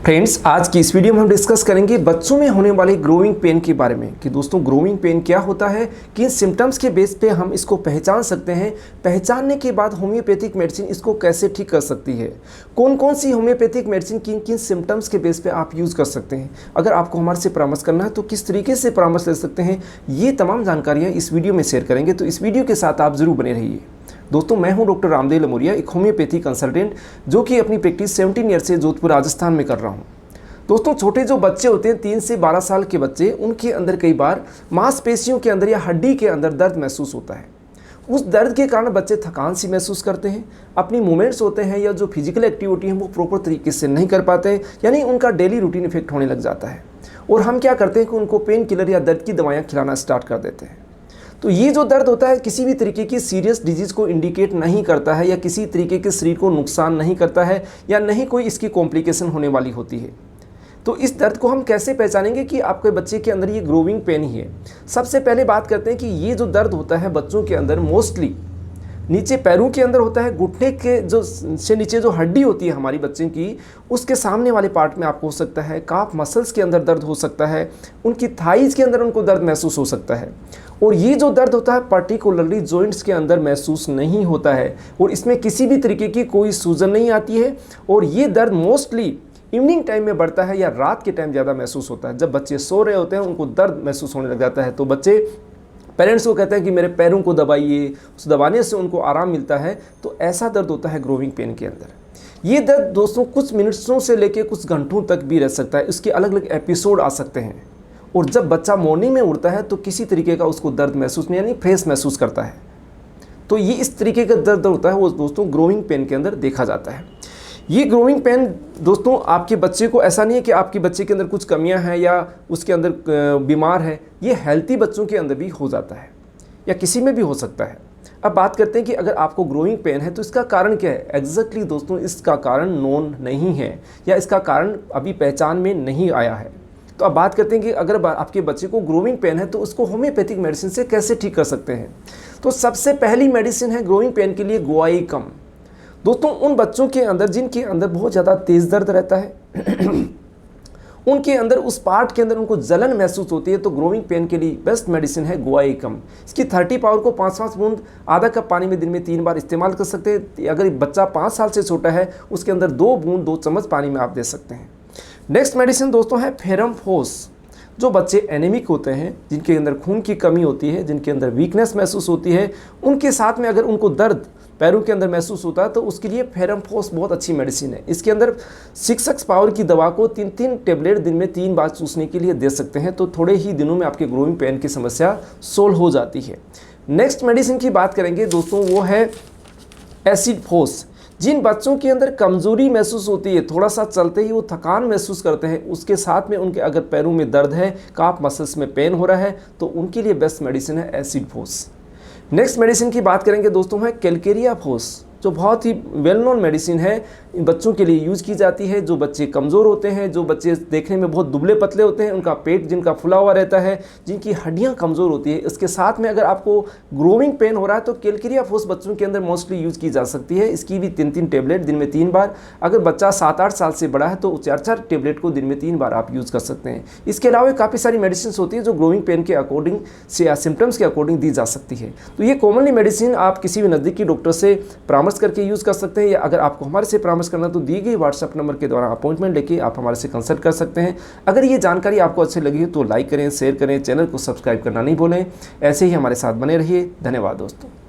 Friends, आज की इस वीडियो में हम डिस्कस करेंगे बच्चों में होने वाले ग्रोइंग पेन के बारे में कि दोस्तों ग्रोइंग पेन क्या होता है, किन सिम्टम्स के बेस पे हम इसको पहचान सकते हैं, पहचानने के बाद होम्योपैथिक मेडिसिन इसको कैसे ठीक कर सकती है, कौन कौन सी होम्योपैथिक मेडिसिन किन किन सिम्टम्स के बेस पे आप यूज़ कर सकते हैं, अगर आपको हमारे से परामर्श करना है तो किस तरीके से परामर्श ले सकते हैं, ये तमाम जानकारियाँ इस वीडियो में शेयर करेंगे। तो इस वीडियो के साथ आप ज़रूर बने रहिए। दोस्तों, मैं हूं डॉक्टर रामदेव लमोरिया, एक होम्योपैथी कंसल्टेंट जो कि अपनी प्रैक्टिस 17 ईयर से जोधपुर राजस्थान में कर रहा हूं। दोस्तों, छोटे जो बच्चे होते हैं 3 से 12 साल के बच्चे, उनके अंदर कई बार मांसपेशियों के अंदर या हड्डी के अंदर दर्द महसूस होता है। उस दर्द के कारण बच्चे थकान सी महसूस करते हैं, अपनी मूवमेंट्स होते हैं या जो फिजिकल एक्टिविटी है वो प्रॉपर तरीके से नहीं कर पाते, यानी उनका डेली रूटीन इफेक्ट होने लग जाता है। और हम क्या करते हैं कि उनको पेन किलर या दर्द की दवाइयाँ खिलाना स्टार्ट कर देते हैं। तो ये जो दर्द होता है किसी भी तरीके की सीरियस डिजीज़ को इंडिकेट नहीं करता है या किसी तरीके के शरीर को नुकसान नहीं करता है या नहीं कोई इसकी कॉम्प्लिकेशन होने वाली होती है। तो इस दर्द को हम कैसे पहचानेंगे कि आपके बच्चे के अंदर ये ग्रोविंग पेन ही है। सबसे पहले बात करते हैं कि ये जो दर्द होता है बच्चों के अंदर मोस्टली नीचे पैरों के अंदर होता है, घुटने के जो से नीचे जो हड्डी होती है हमारी बच्चे की, उसके सामने वाले पार्ट में आपको हो सकता है, काफ मसल्स के अंदर दर्द हो सकता है, उनकी थाइज के अंदर उनको दर्द महसूस हो सकता है। और ये जो दर्द होता है पर्टिकुलरली जॉइंट्स के अंदर महसूस नहीं होता है और इसमें किसी भी तरीके की कोई सूजन नहीं आती है। और ये दर्द मोस्टली इवनिंग टाइम में बढ़ता है या रात के टाइम ज़्यादा महसूस होता है। जब बच्चे सो रहे होते हैं उनको दर्द महसूस होने लग जाता है, तो बच्चे पेरेंट्स को कहते हैं कि मेरे पैरों को दबाइए, उस दबाने से उनको आराम मिलता है। तो ऐसा दर्द होता है ग्रोविंग पेन के अंदर। ये दर्द दोस्तों कुछ मिनट्सों से लेकर कुछ घंटों तक भी रह सकता है, इसके अलग अलग एपिसोड आ सकते हैं। और जब बच्चा मॉर्निंग में उठता है तो किसी तरीके का उसको दर्द महसूस नहीं, यानी फ्रेश महसूस करता है। तो ये इस तरीके का दर्द होता है वो दोस्तों ग्रोविंग पेन के अंदर देखा जाता है। ये ग्रोविंग पेन दोस्तों आपके बच्चे को, ऐसा नहीं है कि आपके बच्चे के अंदर कुछ कमियां हैं या उसके अंदर बीमार है, ये हेल्थी बच्चों के अंदर भी हो जाता है या किसी में भी हो सकता है। अब बात करते हैं कि अगर आपको ग्रोविंग पेन है तो इसका कारण क्या है। एग्जैक्टली दोस्तों इसका कारण नोन नहीं है या इसका कारण अभी पहचान में नहीं आया है। तो अब बात करते हैं कि अगर आपके बच्चे को ग्रोविंग पेन है तो उसको होम्योपैथिक मेडिसिन से कैसे ठीक कर सकते हैं। तो सबसे पहली मेडिसिन है ग्रोविंग पेन के लिए गुआइकम। दोस्तों, उन बच्चों के अंदर जिनके अंदर बहुत ज़्यादा तेज़ दर्द रहता है उनके अंदर उस पार्ट के अंदर उनको जलन महसूस होती है, तो ग्रोविंग पेन के लिए बेस्ट मेडिसिन है गुआइकम। इसकी 30 पावर को 5-5 बूंद आधा कप पानी में दिन में 3 बार इस्तेमाल कर सकते हैं। अगर बच्चा 5 साल से छोटा है उसके अंदर 2 बूंद 2 चम्मच पानी में आप दे सकते हैं। नेक्स्ट मेडिसिन दोस्तों है फेरम फोस। जो बच्चे एनीमिक होते हैं, जिनके अंदर खून की कमी होती है, जिनके अंदर वीकनेस महसूस होती है, उनके साथ में अगर उनको दर्द पैरों के अंदर महसूस होता है तो उसके लिए फेरम फोस बहुत अच्छी मेडिसिन है। इसके अंदर 6x पावर की दवा को 3-3 टेबलेट दिन में 3 बार चूसने के लिए दे सकते हैं। तो थोड़े ही दिनों में आपके ग्रोविंग पेन की समस्या सोल्व हो जाती है। नेक्स्ट मेडिसिन की बात करेंगे दोस्तों, वो है एसिड फोस। जिन बच्चों के अंदर कमज़ोरी महसूस होती है, थोड़ा सा चलते ही वो थकान महसूस करते हैं, उसके साथ में उनके अगर पैरों में दर्द है, काफ मसल्स में पेन हो रहा है, तो उनके लिए बेस्ट मेडिसिन है एसिड फोस। नेक्स्ट मेडिसिन की बात करेंगे दोस्तों है कैलकेरिया फोस, जो बहुत ही वेल नोन मेडिसिन है, बच्चों के लिए यूज़ की जाती है। जो बच्चे कमज़ोर होते हैं, जो बच्चे देखने में बहुत दुबले पतले होते हैं, उनका पेट जिनका फुला हुआ रहता है, जिनकी हड्डियां कमज़ोर होती है, इसके साथ में अगर आपको ग्रोविंग पेन हो रहा है तो कैलकेरिया फोस बच्चों के अंदर मोस्टली यूज़ की जा सकती है। इसकी भी 3-3 टेबलेट दिन में 3 बार। अगर बच्चा 7-8 साल से बड़ा है तो 4-4 टेबलेट को दिन में 3 बार आप यूज़ कर सकते हैं। इसके अलावा काफ़ी सारी मेडिसिन होती है जो ग्रोविंग पेन के अकॉर्डिंग से या सिम्टम्स के अकॉर्डिंग दी जा सकती है। तो ये कॉमनली मेडिसिन आप किसी भी नज़दीकी डॉक्टर से परामर्श करके यूज़ कर सकते हैं, या अगर आपको हमारे से परामर्श करना तो दी गई व्हाट्सएप नंबर के द्वारा अपॉइंटमेंट लेके आप हमारे से कंसल्ट कर सकते हैं। अगर ये जानकारी आपको अच्छी लगी हो तो लाइक करें, शेयर करें, चैनल को सब्सक्राइब करना नहीं भूलें। ऐसे ही हमारे साथ बने रहिए। धन्यवाद दोस्तों।